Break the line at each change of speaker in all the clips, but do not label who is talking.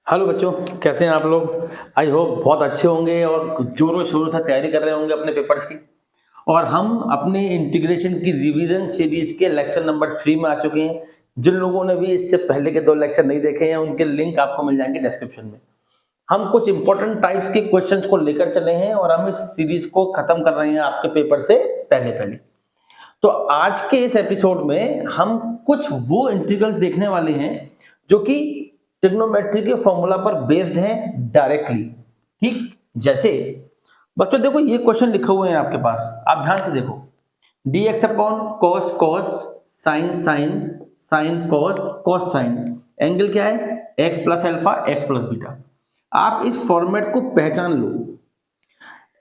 Hello बच्चों, कैसे हैं आप लोग। आई होप बहुत अच्छे होंगे और जोरों शोरों से तैयारी कर रहे होंगे अपने पेपर्स की। और हम अपने इंटीग्रेशन की रिवीजन सीरीज के लेक्चर नंबर 3 में आ चुके हैं। जिन लोगों ने भी इससे पहले के 2 लेक्चर नहीं देखे हैं उनके लिंक आपको मिल जाएंगे डिस्क्रिप्शन में। हम कुछ इंपॉर्टेंट टाइप्स के क्वेश्चंस को लेकर चले हैं और हम इस सीरीज को खत्म कर रहे हैं आपके पेपर से पहले पहले। तो आज के इस एपिसोड में हम कुछ वो इंटीग्रल्स देखने वाले हैं जो कि ट्रिग्नोमेट्री के फॉर्मूला पर बेस्ड हैं डायरेक्टली। ठीक, जैसे बच्चों देखो ये क्वेश्चन लिखे हुए हैं आपके पास, आप ध्यान से देखो। dx upon cos cos sin sin sin cos cos sin, angle क्या है x plus alpha x plus beta. आप इस फॉर्मेट को पहचान लो।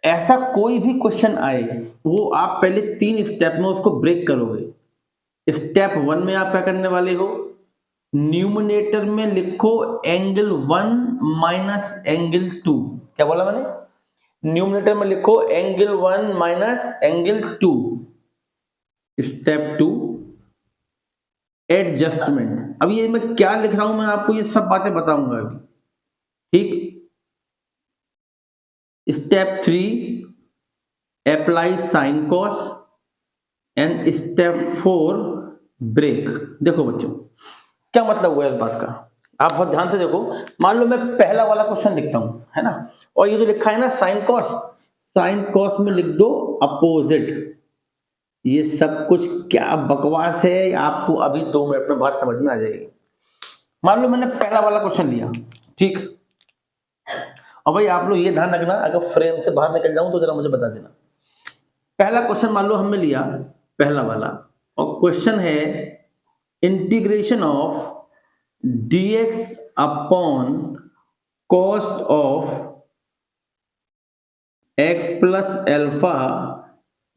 ऐसा कोई भी क्वेश्चन आए वो आप पहले 3 स्टेप में उसको ब्रेक करोगे। स्टेप 1 में आप क्या करने वाले हो, न्यूमरेटर में लिखो एंगल 1 माइनस एंगल 2। क्या बोला मैंने, न्यूमरेटर में लिखो angle 1 minus angle 2। Step 2 adjustment. अब ये मैं क्या लिख रहा हूं, मैं आपको ये सब बातें बताऊंगा अभी। ठीक, step 3 apply sine cos and step 4 break. देखो बच्चों क्या मतलब हुआ इस बात का, आप बहुत ध्यान से देखो। मान लो मैं पहला वाला क्वेश्चन लिखता हूं, है ना, और ये जो लिखा है ना साइन कॉस में लिख दो अपोजिट। ये सब कुछ क्या बकवास है, आपको अभी 2 मिनट में बात समझ में आ जाएगी। मान लो मैंने पहला वाला क्वेश्चन लिया, ठीक, और भाई आप लोग ये ध्यान रखना अगर फ्रेम से बाहर निकल जाऊं तो जरा मुझे बता देना। पहला क्वेश्चन मान लो हमने लिया पहला वाला, और क्वेश्चन है integration of dx upon cos of x plus alpha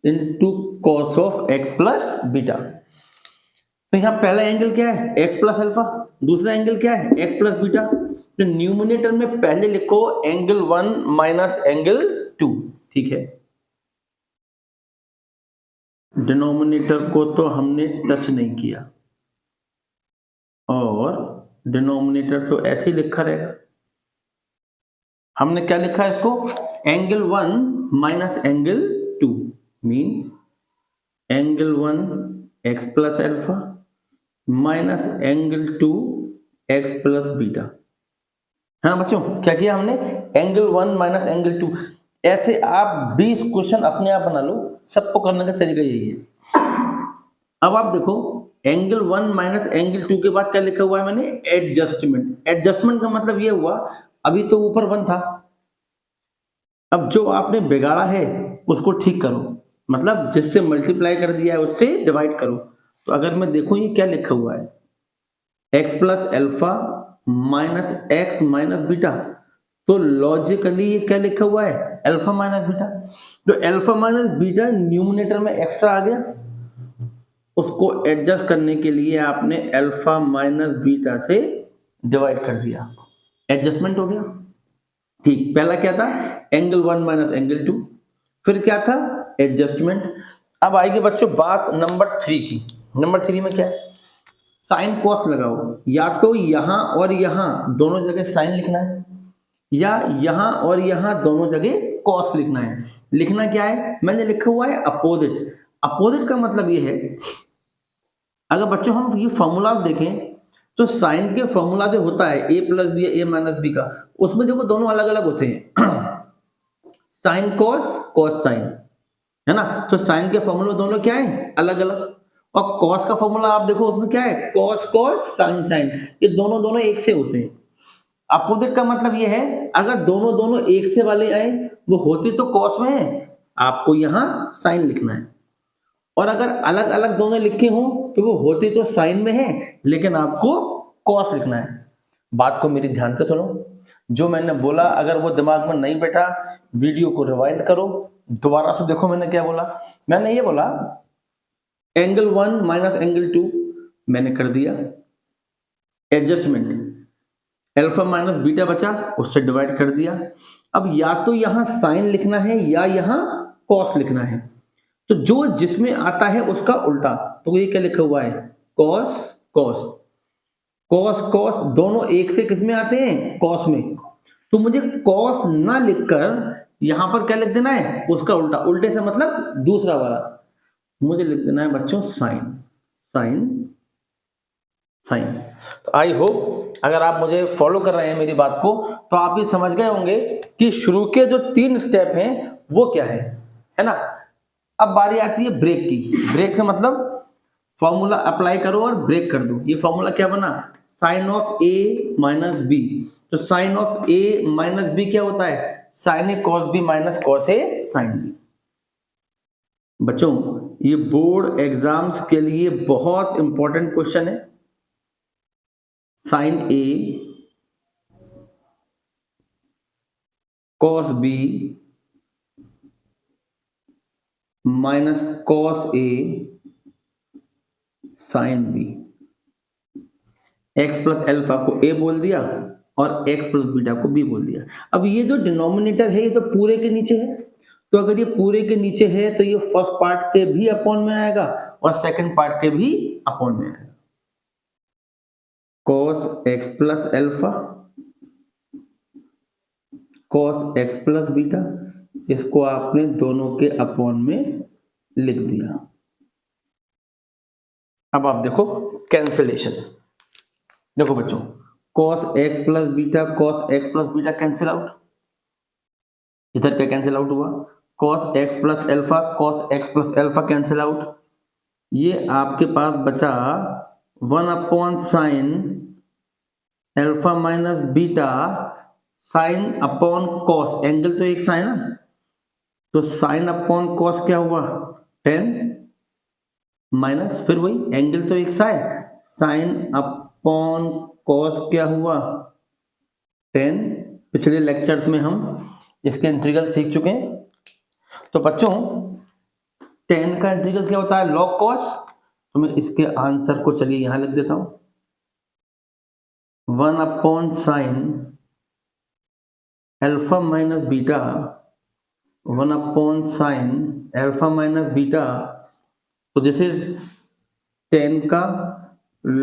into cos of x plus beta. तो यहाँ पहला एंगल क्या है x प्लस अल्फा, दूसरा एंगल क्या है x प्लस बीटा। तो न्यूमरेटर में पहले लिखो एंगल 1 माइनस एंगल 2, ठीक है। डिनोमिनेटर को तो हमने टच नहीं किया और डिनोमिनेटर तो ऐसे ही लिखा रहेगा। हमने क्या लिखा है इसको, angle 1 minus angle 2 means angle 1 x plus alpha minus angle 2 x plus beta, है ना बच्चों। क्या किया हमने, एंगल 1 माइनस एंगल 2। ऐसे आप 20 क्वेश्चन अपने आप बना लो, सबको करने का तरीका यही है। अब आप देखो एंगल 1 माइनस एंगल 2 के बाद क्या लिखा हुआ है मैंने, एडजस्टमेंट। एडजस्टमेंट का मतलब ये हुआ अभी तो ऊपर 1 था, अब जो आपने बिगाड़ा है उसको ठीक करो, मतलब जिससे मल्टीप्लाई कर दिया है उससे डिवाइड करो। तो अगर मैं देखूं ये क्या लिखा हुआ है, x plus alpha minus x minus beta, तो लॉजिकली ये क्या लिखा हुआ है, अल्फा माइनस बीटा। तो अल्फा माइनस बीटा न्यूमरेटर में एक्स्ट्रा आ गया, उसको एडजस्ट करने के लिए आपने अल्फा माइनस बीटा से डिवाइड कर दिया, एडजस्टमेंट हो गया। ठीक, पहला क्या था, एंगल 1 माइनस एंगल 2, फिर क्या था, एडजस्टमेंट। अब आएगी बच्चों बात नंबर 3 की। नंबर 3 में क्या है, साइन कॉस लगाओ। या तो यहां और यहां दोनों जगह साइन लिखना है, या यहां और यहां दोनों जगह कॉस लिखना है। लिखना क्या है, मैंने लिखा हुआ है अपोजिट। अपोजिट का मतलब ये है, अगर बच्चों हम ये फॉर्मूला देखें तो साइन के फॉर्मूला जो होता है a plus b a minus b का, उसमें देखो दोनों अलग अलग होते हैं साइन कॉस कॉस साइन, है ना। तो साइन के फॉर्मूला दोनों क्या है, अलग अलग। और कॉस का फॉर्मूला आप देखो उसमें क्या है, कॉस कॉस साइन साइन, ये दोनों दोनों एक से होते हैं। अपोजिट का मतलब ये है अगर दोनों दोनों एक से वाले आए, वो होते तो कॉस में है, आपको यहां साइन लिखना है। और अगर अलग अलग दोनों लिखे हों तो वो होते तो साइन में है लेकिन आपको कॉस लिखना है। बात को मेरी ध्यान से सुनो, जो मैंने बोला अगर वो दिमाग में नहीं बैठा वीडियो को रिवाइंड करो, दोबारा से देखो मैंने क्या बोला। मैंने ये बोला एंगल 1 माइनस एंगल 2 मैंने कर दिया, एडजस्टमेंट अल्फा माइनस बीटा बचा उससे डिवाइड कर दिया। अब या तो यहां साइन लिखना है या यहां कॉस लिखना है, तो जो जिसमें आता है उसका उल्टा। तो ये क्या लिखा हुआ है, कॉस कॉस, कॉस कॉस दोनों एक से किस में आते हैं, कॉस में। तो मुझे कॉस ना लिखकर यहां पर क्या लिख देना है, उसका उल्टा। उल्टे से मतलब दूसरा वाला, मुझे लिख देना है बच्चों साइन। Sign sign. तो आई होप अगर आप मुझे फॉलो कर रहे हैं मेरी बात को, तो आप ये समझ गए होंगे कि शुरू के जो 3 स्टेप हैं वो क्या है ना। अब बारी आती है ब्रेक की। ब्रेक से मतलब फॉर्मूला अप्लाई करो और ब्रेक कर दो। ये फॉर्मूला क्या बना, sine of A minus B. तो sine of A minus B क्या होता है, sine A cos B minus cos A sine B. बच्चों ये बोर्ड एग्जाम्स के लिए बहुत इंपॉर्टेंट क्वेश्चन है। Sine A cos B minus cos A sine B. X plus alpha को ए बोल दिया और एक्स प्लस बीटा को बी बोल दिया। अब ये जो डिनोमिनेटर है ये तो पूरे के नीचे है, तो अगर ये पूरे के नीचे है तो ये फर्स्ट पार्ट के भी अपॉन में आएगा और सेकंड पार्ट के भी अपॉन में आएगा। cos x plus alpha cos x plus beta, इसको आपने दोनों के अपॉन में लिख दिया। अब आप देखो कैंसिलेशन। देखो बच्चों cos x plus beta cancel out. इधर क्या कैंसिल आउट हुआ, cos x plus alpha cancel out. ये आपके पास बचा 1 upon sine alpha minus beta sine upon cos. Angle तो एक साइन है, तो साइन अपॉन कॉस क्या हुआ 10 माइनस, फिर वही एंगल तो एक साइन अपॉन कॉस क्या हुआ 10। पिछले लेक्चर्स में हम इसके इंटीग्रल सीख चुके हैं। तो बच्चों 10 का इंटीग्रल क्या होता है, लॉग कॉस। तो मैं इसके आंसर को चलिए यहां लिख देता हूं, 1 upon sine alpha minus beta 1 upon sine alpha minus beta. तो दिस इज 10 का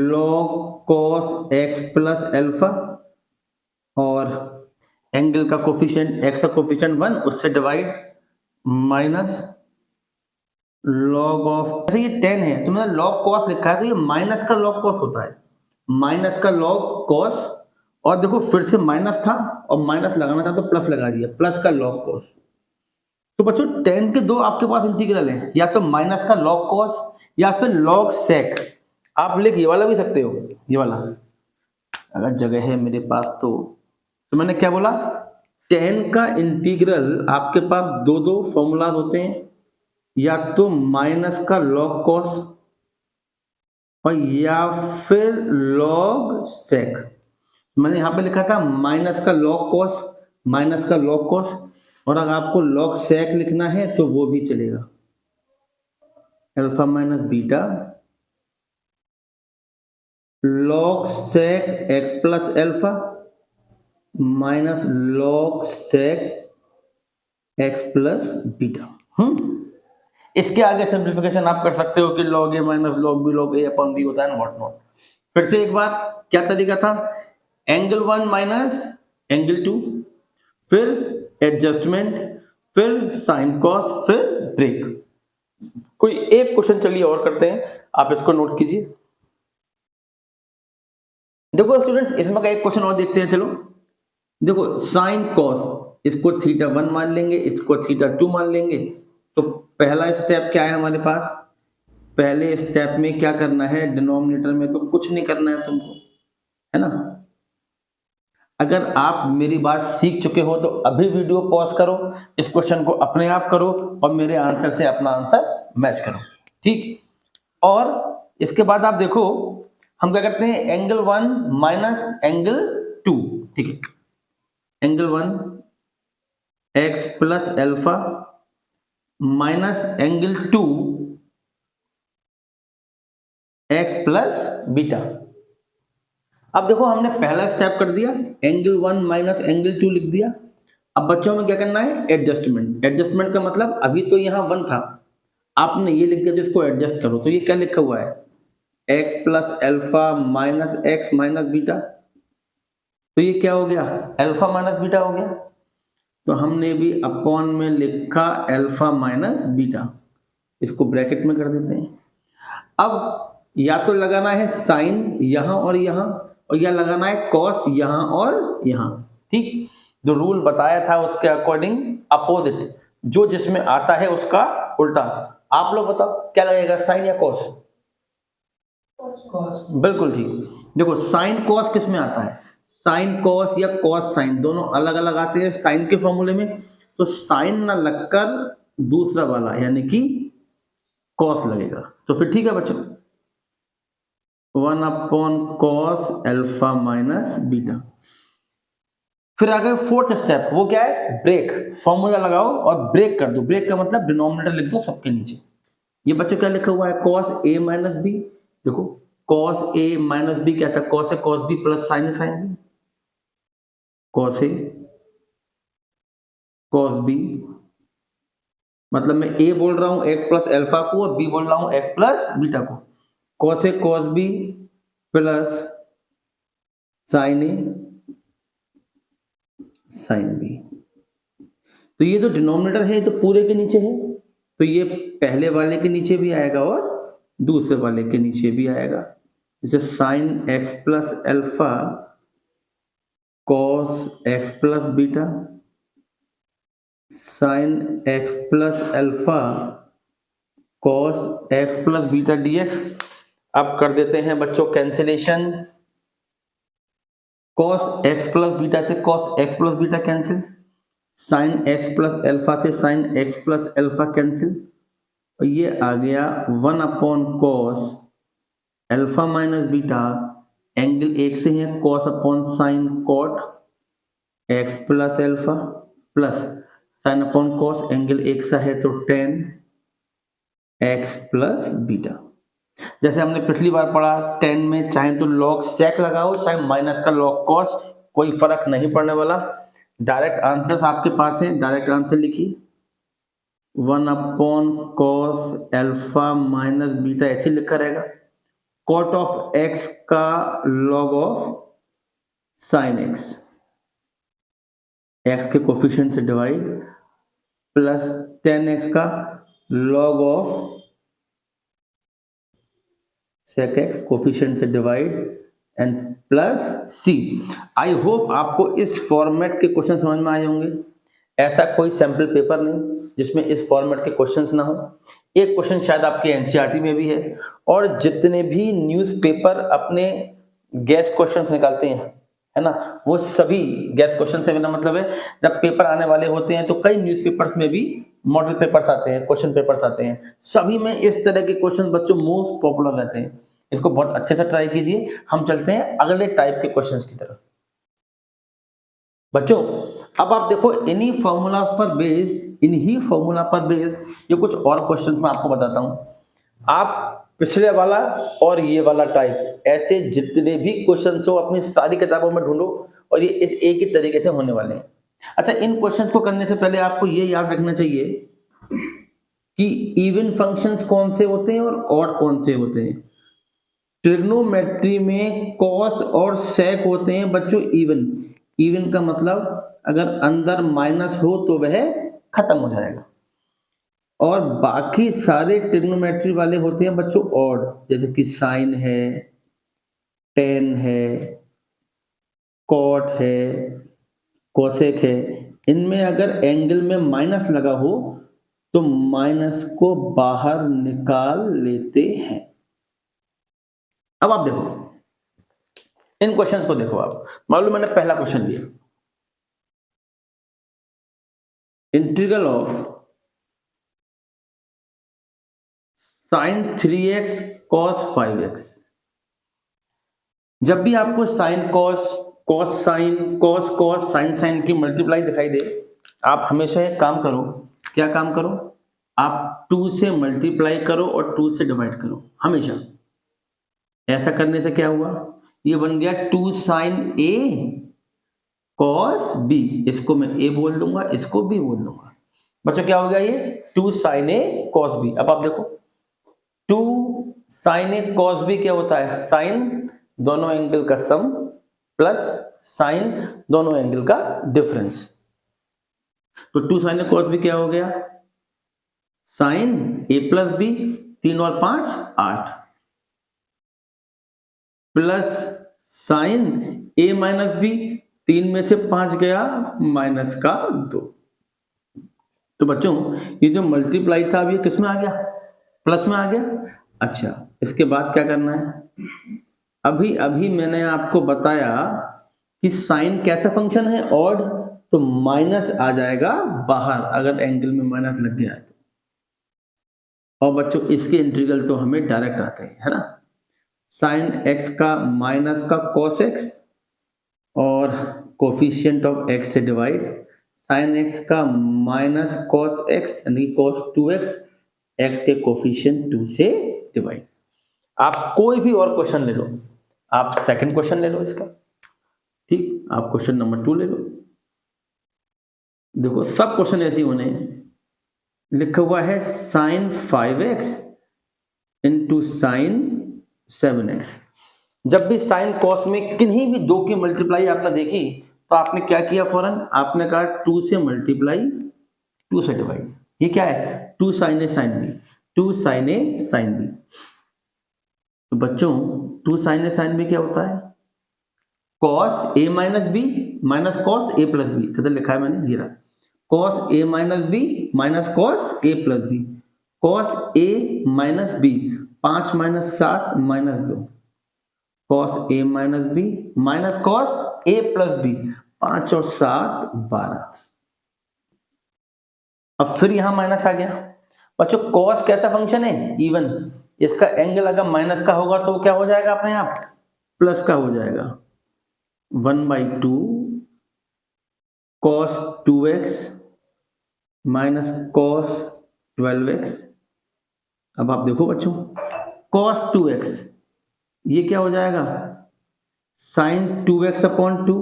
log cos x plus alpha और एंगल का कोफिशिएंट x का कोफिशिएंट 1, उससे डिवाइड माइनस log ऑफ, ये 10 है तो मैंने log cos लिखा है तो ये माइनस का log cos होता है, माइनस का log cos। और देखो फिर से माइनस था और माइनस लगाना था तो प्लस लगा दिया, प्लस का log cos। तो बच्चों 10 के दो आपके पास इंटीग्रल है, या तो माइनस का log cos या फिर log sec। आप लिख ये वाला भी सकते हो, ये वाला अगर जगह है मेरे पास तो मैंने क्या बोला, 10 का इंटीग्रल आपके पास दो फॉर्मूलाज होते हैं, या तो माइनस का log cos और या फिर log sec। मैंने यहां पे लिखा था माइनस का log cos, माइनस का log cos, और अगर आपको log sec लिखना है तो वो भी चलेगा, alpha minus beta log sec x plus alpha minus log sec x plus beta. इसके आगे सिंप्लीफिकेशन आप कर सकते हो कि log a minus log b log a upon b होता है ना, व्हाट नॉट। फिर से एक बार क्या तरीका था, एंगल 1 माइनस एंगल 2, फिर एडजस्टमेंट, फिर साइन कॉस, फिर ब्रेक। कोई एक क्वेश्चन चलिए और करते हैं, आप इसको नोट कीजिए। देखो स्टूडेंट्स इसमें का एक क्वेश्चन और देखते हैं। चलो देखो साइन कॉस, इसको θ1 मान लेंगे, इसको θ2 मान लेंगे। तो पहला स्टेप क्या है हमारे पास, पहले स्टेप में क्या करना है, डिनोमिनेटर में तो कुछ नहीं करना है तुमको, है ना। अगर आप मेरी बात सीख चुके हो तो अभी वीडियो पॉज करो, इस क्वेश्चन को अपने आप करो और मेरे आंसर से अपना आंसर मैच करो, ठीक। और इसके बाद आप देखो हम क्या करते हैं, एंगल 1 माइनस एंगल 2, ठीक है। Angle 1 x plus alpha minus angle 2 x plus beta. अब देखो हमने पहला स्टेप कर दिया, एंगल 1 माइनस एंगल 2 लिख दिया। अब बच्चों में क्या करना है, एडजस्टमेंट। एडजस्टमेंट का मतलब अभी तो यहाँ 1 था, आपने ये लिख दिया तो इसको एडजस्ट करो। तो ये क्या लिखा हुआ है, x plus alpha minus x minus beta, तो ये क्या हो गया, अल्फा माइनस बीटा हो गया। तो हमने भी अपॉन में लिखा अल्फा माइनस बीटा, इसको ब्रैकेट में कर देते हैं। अब या तो लगाना है साइन यहां और यहां, और या लगाना है कॉस यहां और यहां, ठीक। जो रूल बताया था उसके अकॉर्डिंग अपोजिट, जो जिसमें आता है उसका उल्टा। आप लोग बताओ क्या लगेगा, साइन या कॉस? बिल्कुल ठीक। देखो साइन कॉस किस में आता है, साइन कॉस या कॉस साइन दोनों अलग अलग आते हैं साइन के फॉर्मूले में। तो साइन ना लगकर दूसरा वाला यानी कि कॉस लगेगा। तो फिर ठीक है बच्चों, 1 upon cos alpha minus beta. फिर आ गए फोर्थ स्टेप, वो क्या है, ब्रेक। फॉर्मूला लगाओ और ब्रेक कर दो। ब्रेक का मतलब डिनोमिनेटर लिख दो सबके नीचे। ये बच्चों क्या लिखा हुआ है, कॉस ए माइनस बी। देखो कॉस ए माइनस बी क्या था, cos A cos B plus sign A sine B, cos A cos B. मतलब मैं ए बोल रहा हूं एक्स प्लस एल्फा को और बी बोल रहा हूं एक्स प्लस बीटा को। Cos A cos B plus sign A sine B. तो ये जो डिनोमिनेटर है तो पूरे के नीचे है, तो ये पहले वाले के नीचे भी आएगा और दूसरे वाले के नीचे भी आएगा। जैसे sine X plus alpha cos X plus beta, sine X plus alpha cos X plus beta DX. अब कर देते हैं बच्चों cancellation, cos X plus beta से cos X plus beta cancel, sine X plus alpha से sine X plus alpha cancel, और ये आ गया 1 upon cos alpha minus beta, angle एक से है cos upon sine cot X plus alpha plus sine upon cos, angle एक सा है तो टेन एक्स प्लस बीटा। जैसे हमने पिछली बार पढ़ा 10 में चाहे तो लॉग सेक लगाओ चाहे माइनस का लॉग कॉस, कोई फर्क नहीं पड़ने वाला। डायरेक्ट आंसर आपके पास है, डायरेक्ट आंसर लिखिए 1 upon cos alpha minus beta, ऐसे लिखा रहेगा कॉट ऑफ एक्स का log of sine X, X के कोफिशिएंट से डिवाइड, प्लस 10x का log of sec x coefficient से divide and plus c। I hope आपको इस फॉर्मेट के क्वेश्चन समझ में आए होंगे। ऐसा कोई सैंपल पेपर नहीं जिसमें इस फॉर्मेट के क्वेश्चंस ना हो। एक क्वेश्चन शायद आपके एनसीईआरटी में भी है, और जितने भी न्यूज़पेपर अपने गैस क्वेश्चंस निकालते हैं, है ना, वो सभी गैस क्वेश्चन से मेरा मतलब है जब पेपर आने वाले होते हैं तो कई न्यूज़पेपर्स में भी मॉडल पेपर्स आते हैं, क्वेश्चन पेपर्स आते हैं, सभी में इस तरह के क्वेश्चन बच्चों मोस्ट पॉपुलर रहते हैं। इसको बहुत अच्छे से ट्राई कीजिए। हम चलते हैं अगले टाइप के क्वेश्चंस की तरफ। बच्चों अब आप देखो इन्हीं फॉर्मूला पर बेस्ड ये कुछ और क्वेश्चंस मैं आपको बताता हूं। आप पिछले वाला और ये वाला टाइप ऐसे जितने भी क्वेश्चंस हो अपनी सारी किताबों में ढूंढो, और ये इस एक ही तरीके से होने वाले हैं। अच्छा, इन क्वेश्चंस को करने से पहले आपको ये याद रखना चाहिए कि इवन फंक्शंस कौन से होते हैं और ऑड कौन से होते हैं। ट्रिग्नोमेट्री में कॉस और सेक होते हैं बच्चों इवन। इवन का मतलब अगर अंदर माइनस हो तो वह खत्म हो जाएगा, और बाकी सारे ट्रिग्नोमेट्री वाले होते हैं बच्चों ऑड, जैसे कि साइन है, टेन है, कॉट है, कोसेक है। इनमें अगर एंगल में माइनस लगा हो तो माइनस को बाहर निकाल लेते हैं। अब आप देखो इन क्वेश्चंस को देखो। आप मान लो मैंने पहला क्वेश्चन लिया, integral of sine 3x cos 5x। जब भी आपको sine cos, cos sine, cos cos, sine sine की मल्टीप्लाई दिखाई दे, आप हमेशा एक काम करो। क्या काम करो? आप 2 से मल्टीप्लाई करो और 2 से डिवाइड करो हमेशा। ऐसा करने से क्या हुआ, ये बन गया 2 साइन a cos b। इसको मैं a बोल दूंगा, इसको b बोल दूंगा। बच्चों क्या हो गया, ये 2 साइन a cos b। अब आप देखो 2 साइन ए कॉस बी क्या होता है, साइन दोनों एंगल का सम प्लस साइन दोनों एंगल का डिफरेंस। तो 2 साइन ए कॉस बी क्या हो गया, साइन ए प्लस बी, 3 और 5 8, प्लस साइन ए माइनस बी, 3 में से 5 गया माइनस का 2। तो बच्चों ये जो मल्टीप्लाई था अब ये किस में आ गया, प्लस में आ गया। अच्छा इसके बाद क्या करना है, अभी अभी मैंने आपको बताया कि साइन कैसा फंक्शन है ऑड, तो माइनस आ जाएगा बाहर अगर एंगल में माइनस लग गया है तो। और बच्चों इसके इंटीग्रल तो हमें डायरेक्ट आते हैं, है ना, साइन एक्स का माइनस का कॉस एक्स और कोफिशिएंट ऑफ एक्स से डिवाइड, साइन एक्स का माइनस कॉस एक्स यानी कॉस 2x, एक्स के कोफिशिएंट 2 से डिवाइड। आप कोई भी और क्वेश्चन ले लो, आप सेकंड क्वेश्चन ले लो इसका, ठीक, आप क्वेश्चन नंबर 2 ले लो। देखो सब क्वेश्चन ऐसे होने, लिखा हुआ है sign 5x into sine 7x। जब भी साइन कॉस में किन्हीं भी दो की मल्टीप्लाई आपने देखी तो आपने क्या किया, फौरन आपने कहा 2 से मल्टीप्लाई 2 से डिवाइड। ये क्या है, 2 साइन ए साइन बी, 2 साइन ए साइन बी। तो बच्चों 2 साइन ए साइन बी क्या होता है, cos A minus B minus cos A plus B, किधर लिखा है मैंने, ये रहा, cos A minus B minus cos A plus B, cos A minus B 5 minus 7 minus 2, cos A minus B minus cos A plus B, 5 और 7 12। अब फिर यहां माइनस आ गया। बच्चों कॉस कैसा फंक्शन है, इवन, इसका एंगल अगर माइनस का होगा तो क्या हो जाएगा अपने आप, प्लस का हो जाएगा, 1/2 cos 2x minus cos 12x। अब आप देखो बच्चों cos 2x ये क्या हो जाएगा, sin 2x अपॉन 2,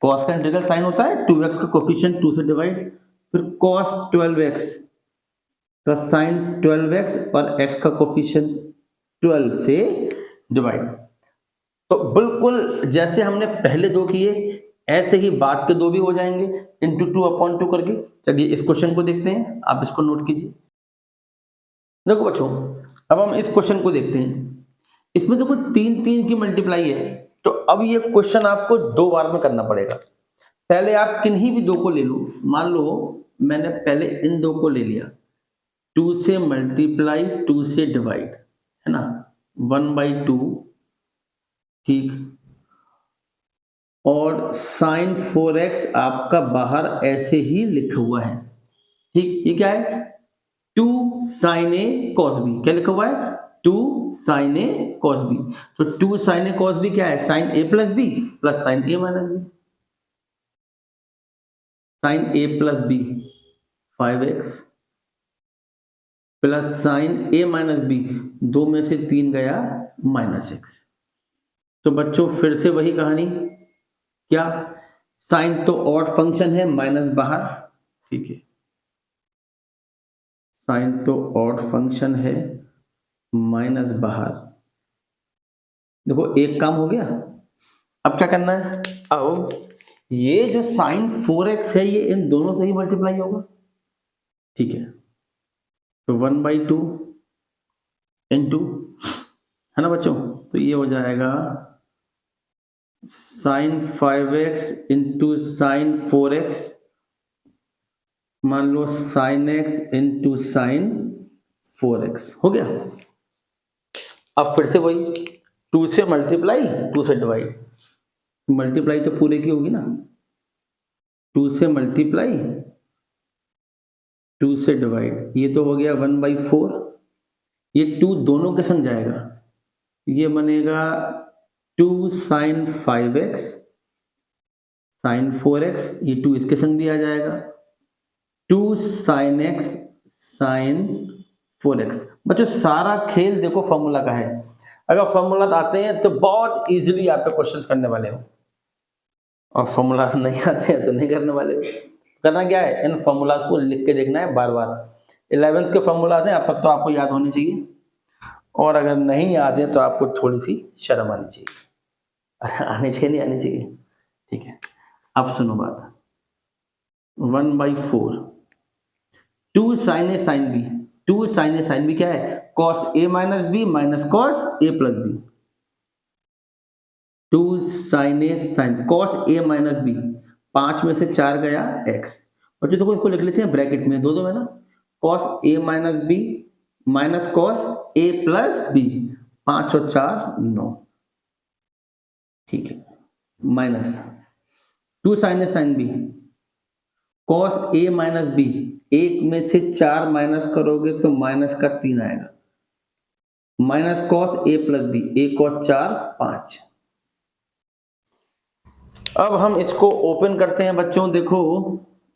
cos का इंटीग्रल sin होता है, 2x का कोफिशिएंट 2 से डिवाइड, फिर cos 12x का sin 12x और x का कोफिशिएंट 12 से डिवाइड। तो बिल्कुल जैसे हमने पहले दो किए ऐसे ही बाद के दो भी हो जाएंगे, इंटू 2/2 करके। चलिए इस क्वेश्चन को देखते हैं, आप इसको नोट कीजिए। देखो बच्चों अब हम इस क्वेश्चन को देखते हैं, इसमें देखो 3 की मल्टीप्लाई है, तो अब ये क्वेश्चन आपको 2 बार में करना पड़ेगा। पहले आप किन्हीं भी दो को ले लो, मान लो मैंने पहले इन दो को ले लिया, 2 से मल्टीप्लाई 2 से डिवाइड, है ना, 1/2, ठीक, और sin 4x आपका बाहर ऐसे ही लिखा हुआ है, ठीक, ये क्या है, 2 sin a cos b, क्या लिखा हुआ है, 2 sin a cos b। तो 2 sin a cos b क्या है, sin a plus b plus sin a minus b, sin a plus b 5x plus sin a minus b, 2 में से 3 गया -x। तो बच्चों फिर से वही कहानी, क्या, साइन तो ऑड फंक्शन है, माइनस बाहर, ठीक है, साइन तो ऑड फंक्शन है, माइनस बाहर। देखो एक काम हो गया, अब क्या करना है, अब ये जो साइन 4x है ये इन दोनों से ही मल्टीप्लाई होगा, ठीक है, तो 1/2 इंटू, है ना बच्चों, तो ये हो जाएगा sin 5x into sine 4x, मान लो sin x into sine 4x हो गया। अब फिर से वही 2 से मल्टीप्लाई 2 से डिवाइड, मल्टीप्लाई तो पूरे की होगी ना, 2 से मल्टीप्लाई 2 से डिवाइड, ये तो हो गया 1/4, ये 2 दोनों के संग जाएगा, ये बनेगा 2 sin 5x sin 4x, ये 2 इसके संग भी आ जाएगा, 2 sin x sin 4x। बच्चों सारा खेल देखो फॉर्मूला का है, अगर फॉर्मूला आते हैं तो बहुत इजीली आपके क्वेश्चंस करने वाले हो, और फॉर्मूला नहीं आते हैं तो नहीं करने वाले हो। करना क्या है, इन फॉर्मूलाज को लिख के देखना है बार बार। 11th के फॉर्मूला आते हैं अब तक तो आपको याद होने चाहिए, और अगर नहीं याद है तो आपको थोड़ी सी शर्म आनी चाहिए। आनी चाहिए नहीं आनी चाहिए? ठीक है, अब सुनो बात। 1/4 2 sin a sin b, 2 sin a sin b क्या है? cos a minus B minus cos a plus b. 2 sin a sin cos a minus B, 5 में से 4 गया x। बच्चों देखो इसको लिख लेते हैं ब्रैकेट में, दो में ना, cos a minus B minus cos a plus B, 5 और 4 9, ठीक है, minus 2 sin a sin b cos a minus b, एक में से 4 माइनस करोगे तो माइनस का 3 आएगा, minus cos a plus b, 1 और 4 5। अब हम इसको ओपन करते हैं बच्चों, देखो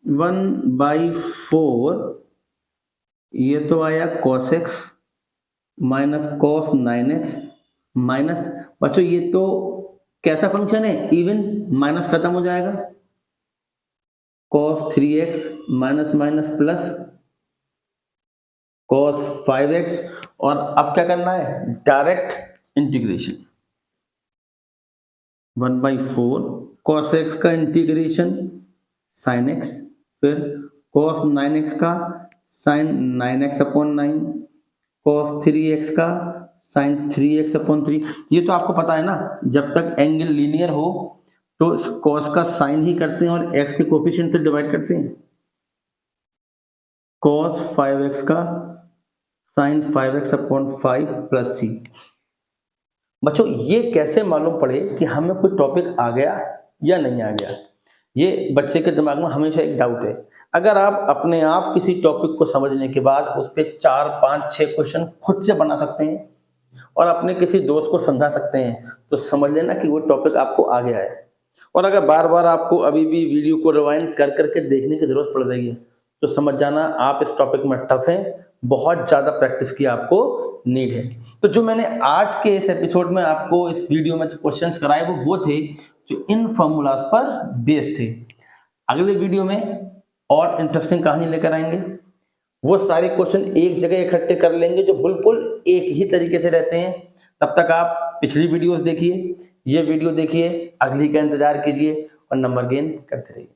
1/4 ये तो आया cos x minus cos 9x minus, बच्चों ये तो कैसा फंक्शन है? इवन, माइनस खत्म हो जाएगा, cos 3x minus minus plus cos 5x, और अब क्या करना है? Direct integration. 1/4 cos x का इंटीग्रेशन sin x, फिर cos 9x का sin 9x upon 9, cos 3x का sin 3x अपॉन 3। ये तो आपको पता है ना, जब तक एंगल लीनियर हो तो cos का साइन ही करते हैं और x के कोफिशिएंट से डिवाइड करते हैं। cos 5x का sin 5x upon 5 plus c। बच्चों ये कैसे मालूम पड़े कि हमें कोई टॉपिक आ गया या नहीं आ गया? ये बच्चे के दिमाग में हमेशा एक डाउट है। अगर आप अपने आप किसी टॉपिक को समझने के बाद उस पर 4 5 6 क्वेश्चन खुद से बना सकते हैं और अपने किसी दोस्त को समझा सकते हैं, तो समझ लेना कि वो टॉपिक आपको आ गया है। और अगर बार बार आपको अभी भी वीडियो को रिवाइंड कर करके देखने की जरूरत पड़ रही है तो समझ जाना आप इस टॉपिक में टफ है, बहुत ज़्यादा प्रैक्टिस की आपको नीड है। तो जो मैंने आज के इस एपिसोड में आपको इस वीडियो में जो क्वेश्चंस कराए वो थे जो इन फॉर्मूलाज पर बेस्ड थे। अगले वीडियो में और इंटरेस्टिंग कहानी लेकर आएंगे, वो सारे क्वेश्चन एक जगह इकट्ठे कर लेंगे जो बिल्कुल एक ही तरीके से रहते हैं। तब तक आप पिछली वीडियोस देखिए, ये वीडियो देखिए, अगली का इंतजार कीजिए और नंबर गेन करते रहिए।